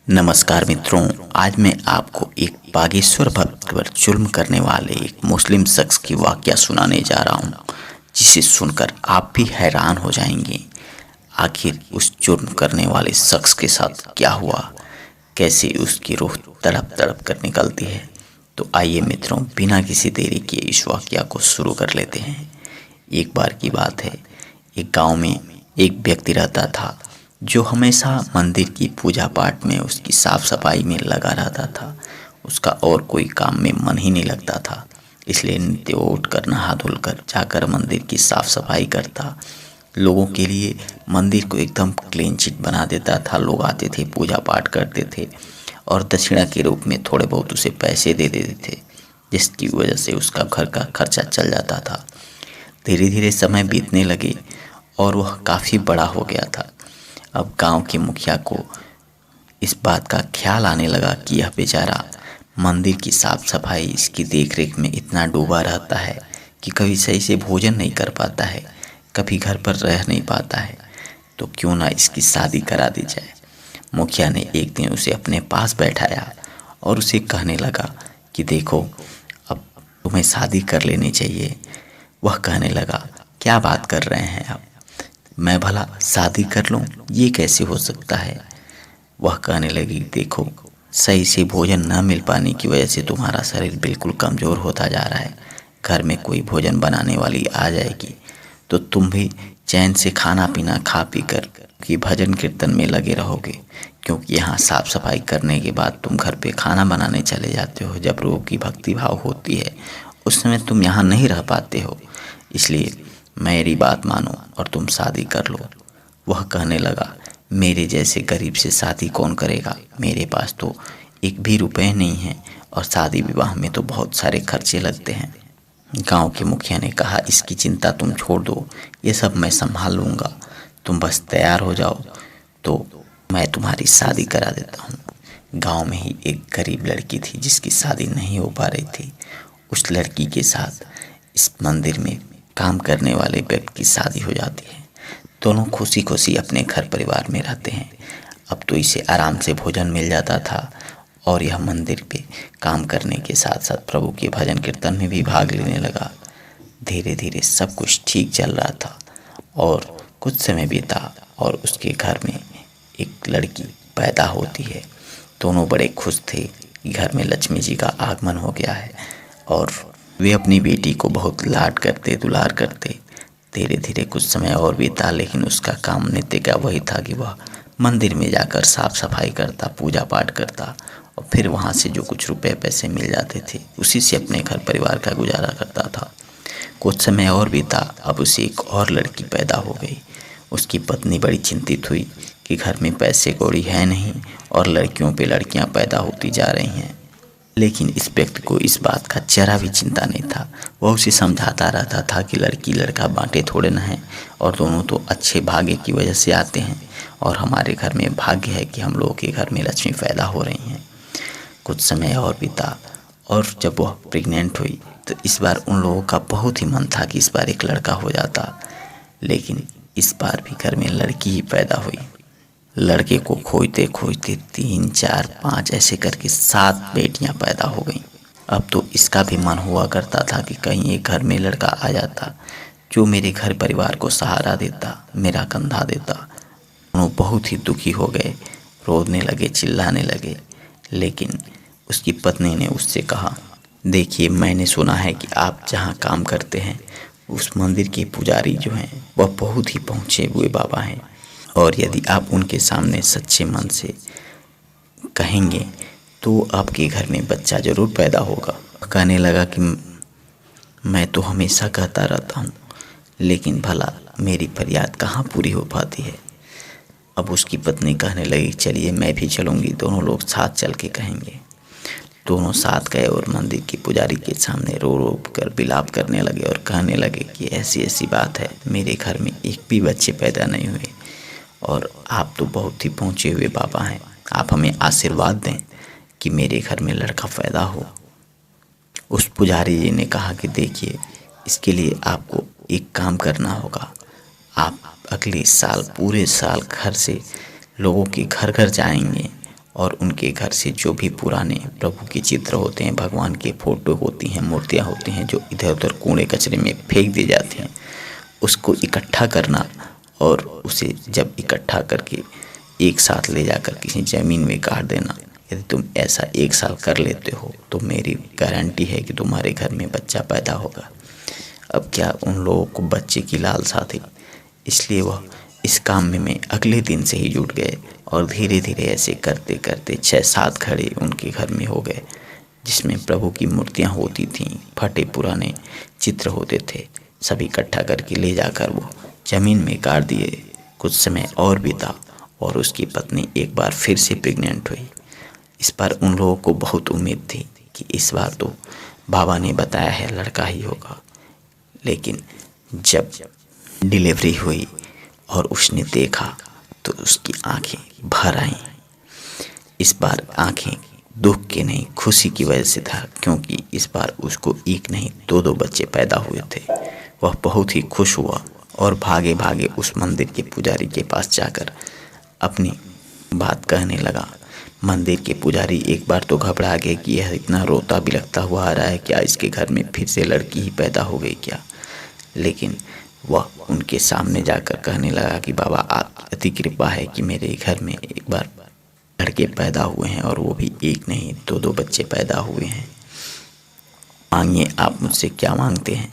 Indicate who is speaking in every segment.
Speaker 1: नमस्कार मित्रों, आज मैं आपको एक बागेश्वर भक्त पर जुल्म करने वाले एक मुस्लिम शख्स की वाकया सुनाने जा रहा हूँ, जिसे सुनकर आप भी हैरान हो जाएंगे। आखिर उस जुर्म करने वाले शख्स के साथ क्या हुआ, कैसे उसकी रूह तड़प तड़प कर निकलती है। तो आइए मित्रों, बिना किसी देरी के इस वाकया को शुरू कर लेते हैं। एक बार की बात है, एक गांव में एक व्यक्ति रहता था जो हमेशा मंदिर की पूजा पाठ में, उसकी साफ सफाई में लगा रहता था। उसका और कोई काम में मन ही नहीं लगता था, इसलिए नित्य उठकर नहा धुलकर जाकर मंदिर की साफ सफाई करता, लोगों के लिए मंदिर को एकदम क्लीन चिट बना देता था। लोग आते थे, पूजा पाठ करते थे और दक्षिणा के रूप में थोड़े बहुत उसे पैसे दे देते थे, जिसकी वजह से उसका घर का खर्चा चल जाता था। धीरे धीरे समय बीतने लगे और वह काफ़ी बड़ा हो गया था। अब गांव के मुखिया को इस बात का ख्याल आने लगा कि यह बेचारा मंदिर की साफ सफाई, इसकी देखरेख में इतना डूबा रहता है कि कभी सही से भोजन नहीं कर पाता है, कभी घर पर रह नहीं पाता है, तो क्यों ना इसकी शादी करा दी जाए। मुखिया ने एक दिन उसे अपने पास बैठाया और उसे कहने लगा कि देखो, अब तुम्हें शादी कर लेनी चाहिए। वह कहने लगा, क्या बात कर रहे हैं आप, मैं भला शादी कर लूं, ये कैसे हो सकता है। वह कहने लगी, देखो, सही से भोजन न मिल पाने की वजह से तुम्हारा शरीर बिल्कुल कमज़ोर होता जा रहा है। घर में कोई भोजन बनाने वाली आ जाएगी तो तुम भी चैन से खाना पीना खा पी कर कि भजन कीर्तन में लगे रहोगे, क्योंकि यहाँ साफ सफाई करने के बाद तुम घर पे खाना बनाने चले जाते हो। जब रोग की भक्ति भाव होती है उस समय तुम यहाँ नहीं रह पाते हो, इसलिए मेरी बात मानो और तुम शादी कर लो। वह कहने लगा, मेरे जैसे गरीब से शादी कौन करेगा, मेरे पास तो एक भी रुपए नहीं है और शादी विवाह में तो बहुत सारे खर्चे लगते हैं। गांव के मुखिया ने कहा, इसकी चिंता तुम छोड़ दो, ये सब मैं संभाल लूँगा, तुम बस तैयार हो जाओ तो मैं तुम्हारी शादी करा देता हूँ। गांव में ही एक गरीब लड़की थी जिसकी शादी नहीं हो पा रही थी। उस लड़की के साथ इस मंदिर में काम करने वाले व्यक्ति की शादी हो जाती है। दोनों खुशी खुशी अपने घर परिवार में रहते हैं। अब तो इसे आराम से भोजन मिल जाता था और यह मंदिर पे काम करने के साथ साथ प्रभु के भजन कीर्तन में भी भाग लेने लगा। धीरे धीरे सब कुछ ठीक चल रहा था और कुछ समय बीता और उसके घर में एक लड़की पैदा होती है। दोनों बड़े खुश थे कि घर में लक्ष्मी जी का आगमन हो गया है और वे अपनी बेटी को बहुत लाड करते, दुलार करते। धीरे धीरे कुछ समय और बीता, लेकिन उसका काम नित्य का वही था कि वह मंदिर में जाकर साफ सफाई करता, पूजा पाठ करता और फिर वहाँ से जो कुछ रुपए पैसे मिल जाते थे उसी से अपने घर परिवार का गुजारा करता था। कुछ समय और बीता, अब उसे एक और लड़की पैदा हो गई। उसकी पत्नी बड़ी चिंतित हुई कि घर में पैसे कौड़ी है नहीं और लड़कियों पे लड़कियां पैदा होती जा रही हैं। लेकिन इस व्यक्ति को इस बात का जरा भी चिंता नहीं था। वह उसे समझाता रहता था कि लड़की लड़का बांटे थोड़े न हैं और दोनों तो अच्छे भाग्य की वजह से आते हैं और हमारे घर में भाग्य है कि हम लोगों के घर में लक्ष्मी पैदा हो रही हैं। कुछ समय और बीता और जब वह प्रेग्नेंट हुई तो इस बार उन लोगों का बहुत ही मन था कि इस बार एक लड़का हो जाता, लेकिन इस बार भी घर में लड़की ही पैदा हुई। लड़के को खोजते खोजते 3, 4, 5 ऐसे करके 7 बेटियां पैदा हो गईं। अब तो इसका भी मन हुआ करता था कि कहीं एक घर में लड़का आ जाता जो मेरे घर परिवार को सहारा देता, मेरा कंधा देता। दोनों बहुत ही दुखी हो गए, रोने लगे, चिल्लाने लगे। लेकिन उसकी पत्नी ने उससे कहा, देखिए, मैंने सुना है कि आप जहाँ काम करते हैं उस मंदिर के पुजारी जो हैं वह बहुत ही पहुँचे हुए बाबा हैं और यदि आप उनके सामने सच्चे मन से कहेंगे तो आपके घर में बच्चा ज़रूर पैदा होगा। कहने लगा कि मैं तो हमेशा कहता रहता हूँ, लेकिन भला मेरी फरियाद कहाँ पूरी हो पाती है। अब उसकी पत्नी कहने लगी, चलिए मैं भी चलूँगी, दोनों लोग साथ चल के कहेंगे। दोनों साथ गए और मंदिर के पुजारी के सामने रो रो कर विलाप करने लगे और कहने लगे कि ऐसी ऐसी बात है, मेरे घर में एक भी बच्चे पैदा नहीं हुए और आप तो बहुत ही पहुँचे हुए बाबा हैं, आप हमें आशीर्वाद दें कि मेरे घर में लड़का पैदा हो। उस पुजारी जी ने कहा कि देखिए, इसके लिए आपको एक काम करना होगा। आप अगले साल पूरे साल घर से लोगों के घर घर जाएंगे और उनके घर से जो भी पुराने प्रभु के चित्र होते हैं, भगवान के फोटो होती हैं, मूर्तियाँ होती हैं जो इधर उधर कूड़े कचरे में फेंक दी जाती हैं, उसको इकट्ठा करना और उसे जब इकट्ठा करके एक साथ ले जाकर किसी ज़मीन में गाड़ देना। यदि तुम ऐसा 1 साल कर लेते हो तो मेरी गारंटी है कि तुम्हारे घर में बच्चा पैदा होगा। अब क्या उन लोगों को बच्चे की लालसा थी, इसलिए वह इस काम में अगले दिन से ही जुट गए और धीरे धीरे ऐसे करते करते 6-7 घड़े उनके घर में हो गए, जिसमें प्रभु की मूर्तियाँ होती थीं, फटे पुराने चित्र होते थे। सभी इकट्ठा करके ले जाकर वो ज़मीन में गाड़ दिए। कुछ समय और बीता और उसकी पत्नी एक बार फिर से प्रेग्नेंट हुई। इस बार उन लोगों को बहुत उम्मीद थी कि इस बार तो बाबा ने बताया है लड़का ही होगा, लेकिन जब डिलीवरी हुई और उसने देखा तो उसकी आंखें भर आईं। इस बार आंखें दुख के नहीं खुशी की वजह से था, क्योंकि इस बार उसको एक नहीं 2-2 बच्चे पैदा हुए थे। वह बहुत ही खुश हुआ और भागे भागे उस मंदिर के पुजारी के पास जाकर अपनी बात कहने लगा। मंदिर के पुजारी एक बार तो घबरा गए कि यह इतना रोता बिलखता हुआ आ रहा है, क्या इसके घर में फिर से लड़की ही पैदा हो गई क्या। लेकिन वह उनके सामने जाकर कहने लगा कि बाबा आपकी अति कृपा है कि मेरे घर में एक बार लड़के पैदा हुए हैं और वो भी एक नहीं 2-2 बच्चे पैदा हुए हैं। मांगिए आप मुझसे क्या मांगते हैं।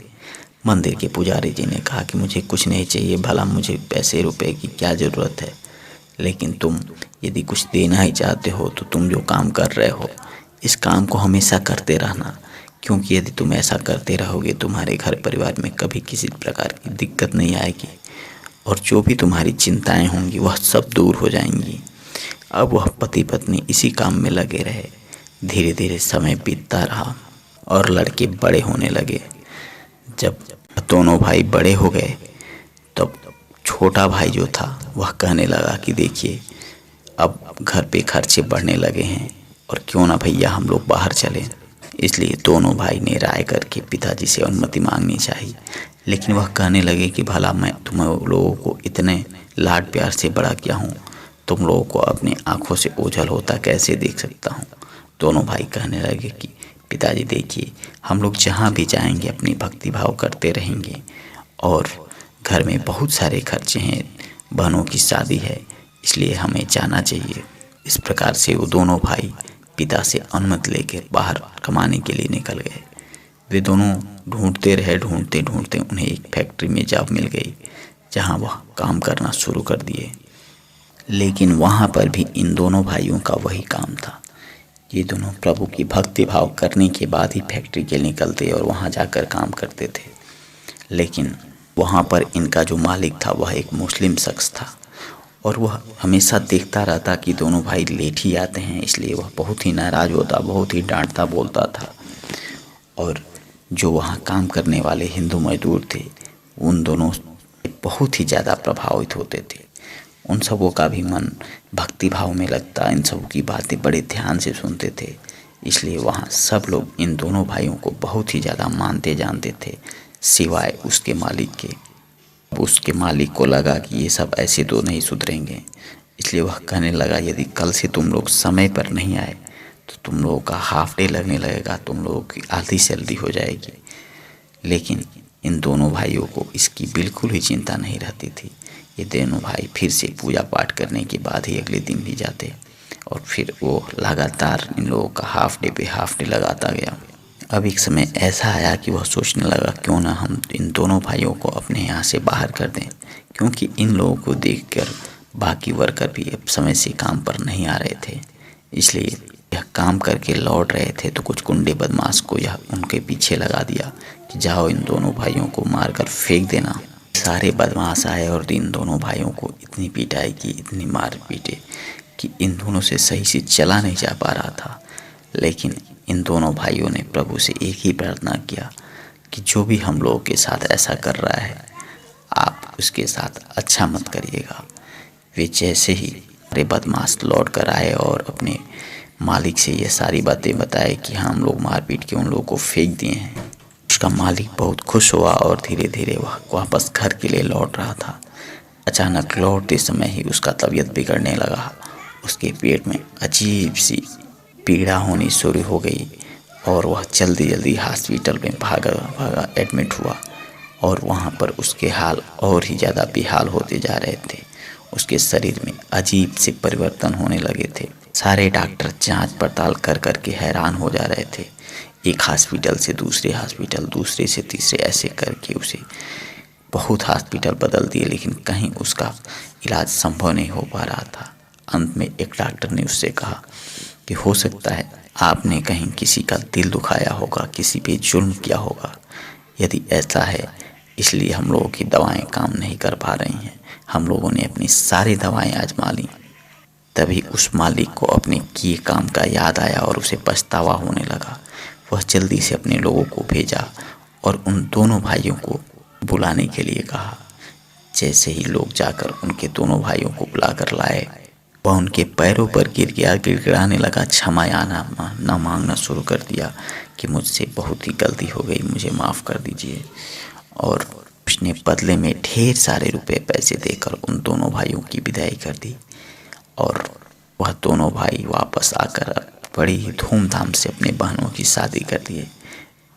Speaker 1: मंदिर के पुजारी जी ने कहा कि मुझे कुछ नहीं चाहिए, भला मुझे पैसे रुपए की क्या ज़रूरत है, लेकिन तुम यदि कुछ देना ही चाहते हो तो तुम जो काम कर रहे हो इस काम को हमेशा करते रहना, क्योंकि यदि तुम ऐसा करते रहोगे तुम्हारे घर परिवार में कभी किसी प्रकार की दिक्कत नहीं आएगी और जो भी तुम्हारी चिंताएं होंगी वह सब दूर हो जाएंगी। अब वह पति पत्नी इसी काम में लगे रहे। धीरे धीरे समय बीतता रहा और लड़के बड़े होने लगे। जब दोनों भाई बड़े हो गए तब छोटा भाई जो था वह कहने लगा कि देखिए अब घर पे खर्चे बढ़ने लगे हैं और क्यों ना भैया हम लोग बाहर चलें। इसलिए दोनों भाई ने राय करके पिताजी से अनुमति मांगनी चाहिए, लेकिन वह कहने लगे कि भला मैं तुम लोगों को इतने लाड प्यार से बड़ा किया हूँ, तुम लोगों को अपनी आंखों से ओझल होता कैसे देख सकता हूँ। दोनों भाई कहने लगे कि पिताजी देखिए हम लोग जहाँ भी जाएंगे अपनी भक्ति भाव करते रहेंगे और घर में बहुत सारे खर्चे हैं, बहनों की शादी है, इसलिए हमें जाना चाहिए। इस प्रकार से वो दोनों भाई पिता से अनुमति लेकर बाहर कमाने के लिए निकल गए। वे दोनों ढूंढते रहे, ढूंढते ढूंढते उन्हें एक फैक्ट्री में जॉब मिल गई, जहां वह काम करना शुरू कर दिए। लेकिन वहां पर भी इन दोनों भाइयों का वही काम था। ये दोनों प्रभु की भक्ति भाव करने के बाद ही फैक्ट्री के निकलते और वहां जाकर काम करते थे। लेकिन वहाँ पर इनका जो मालिक था वह एक मुस्लिम शख्स था और वह हमेशा देखता रहता कि दोनों भाई लेट ही आते हैं, इसलिए वह बहुत ही नाराज़ होता, बहुत ही डांटता बोलता था। और जो वहाँ काम करने वाले हिंदू मजदूर थे उन दोनों बहुत ही ज़्यादा प्रभावित होते थे। उन सबों का भी मन भक्ति भाव में लगता, इन सबों की बातें बड़े ध्यान से सुनते थे, इसलिए वहाँ सब लोग इन दोनों भाइयों को बहुत ही ज़्यादा मानते जानते थे, सिवाय उसके मालिक के। उसके मालिक को लगा कि ये सब ऐसे तो नहीं सुधरेंगे, इसलिए वह कहने लगा यदि कल से तुम लोग समय पर नहीं आए तो तुम लोगों का हाफ डे लगने लगेगा, तुम लोगों की आधी सैलरी हो जाएगी। लेकिन इन दोनों भाइयों को इसकी बिल्कुल ही चिंता नहीं रहती थी। ये दोनों भाई फिर से पूजा पाठ करने के बाद ही अगले दिन भी जाते और फिर वो लगातार इन लोगों का हाफ डे पे हाफ डे लगाता गया। अब एक समय ऐसा आया कि वह सोचने लगा क्यों ना हम इन दोनों भाइयों को अपने यहाँ से बाहर कर दें, क्योंकि इन लोगों को देखकर बाकी वर्कर भी अब समय से काम पर नहीं आ रहे थे। इसलिए यह काम करके लौट रहे थे तो कुछ गुंडे बदमाश को यह उनके पीछे लगा दिया कि जाओ इन दोनों भाइयों को मारकर फेंक देना। सारे बदमाश आए और इन दोनों भाइयों को इतनी पिटाई की, इतनी मार पीटे कि इन दोनों से सही से चला नहीं जा पा रहा था। लेकिन इन दोनों भाइयों ने प्रभु से एक ही प्रार्थना किया कि जो भी हम लोगों के साथ ऐसा कर रहा है आप उसके साथ अच्छा मत करिएगा। वे जैसे ही अरे बदमाश लौट कर आए और अपने मालिक से ये सारी बातें बताए कि हाँ हम लोग मार पीट के उन लोगों को फेंक दिए हैं, उसका मालिक बहुत खुश हुआ और धीरे धीरे वह वापस घर के लिए लौट रहा था। अचानक लौटते समय ही उसका तबीयत बिगड़ने लगा। उसके पेट में अजीब सी पीड़ा होनी शुरू हो गई और वह जल्दी जल्दी हॉस्पिटल में भागा एडमिट हुआ और वहाँ पर उसके हाल और ही ज़्यादा बेहाल होते जा रहे थे। उसके शरीर में अजीब से परिवर्तन होने लगे थे। सारे डॉक्टर जांच पड़ताल कर कर के हैरान हो जा रहे थे। एक हॉस्पिटल से दूसरे हॉस्पिटल, दूसरे से तीसरे, ऐसे करके उसे बहुत हॉस्पिटल बदल दिए, लेकिन कहीं उसका इलाज संभव नहीं हो पा रहा था। अंत में एक डॉक्टर ने उससे कहा कि हो सकता है आपने कहीं किसी का दिल दुखाया होगा, किसी पे जुल्म किया होगा। यदि ऐसा है, इसलिए हम लोगों की दवाएं काम नहीं कर पा रही हैं। हम लोगों ने अपनी सारी दवाएं आजमा ली। तभी उस मालिक को अपने किए काम का याद आया और उसे पछतावा होने लगा। वह जल्दी से अपने लोगों को भेजा और उन दोनों भाइयों को बुलाने के लिए कहा। जैसे ही लोग जाकर उनके दोनों भाइयों को बुलाकर लाए, वह उनके पैरों पर गिर गया, गिड़गिड़ाने लगा, क्षमायाना न मांगना शुरू कर दिया कि मुझसे बहुत ही गलती हो गई, मुझे माफ़ कर दीजिए। और उसने बदले में ढेर सारे रुपए पैसे देकर उन दोनों भाइयों की विदाई कर दी और वह दोनों भाई वापस आकर बड़ी ही धूमधाम से अपने बहनों की शादी कर दिए।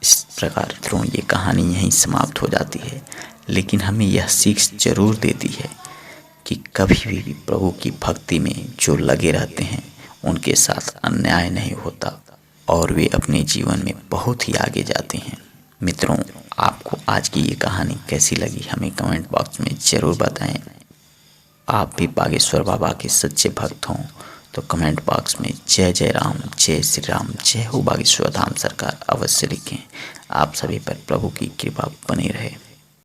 Speaker 1: इस प्रकार तो ये कहानी यहीं समाप्त हो जाती है, लेकिन हमें यह सीख जरूर देती है कि कभी भी प्रभु की भक्ति में जो लगे रहते हैं उनके साथ अन्याय नहीं होता और वे अपने जीवन में बहुत ही आगे जाते हैं। मित्रों, आपको आज की ये कहानी कैसी लगी हमें कमेंट बॉक्स में ज़रूर बताएं। आप भी बागेश्वर बाबा के सच्चे भक्त हों तो कमेंट बॉक्स में जय जय राम, जय श्री राम, जय हो बागेश्वर धाम सरकार अवश्य लिखें। आप सभी पर प्रभु की कृपा बनी रहे।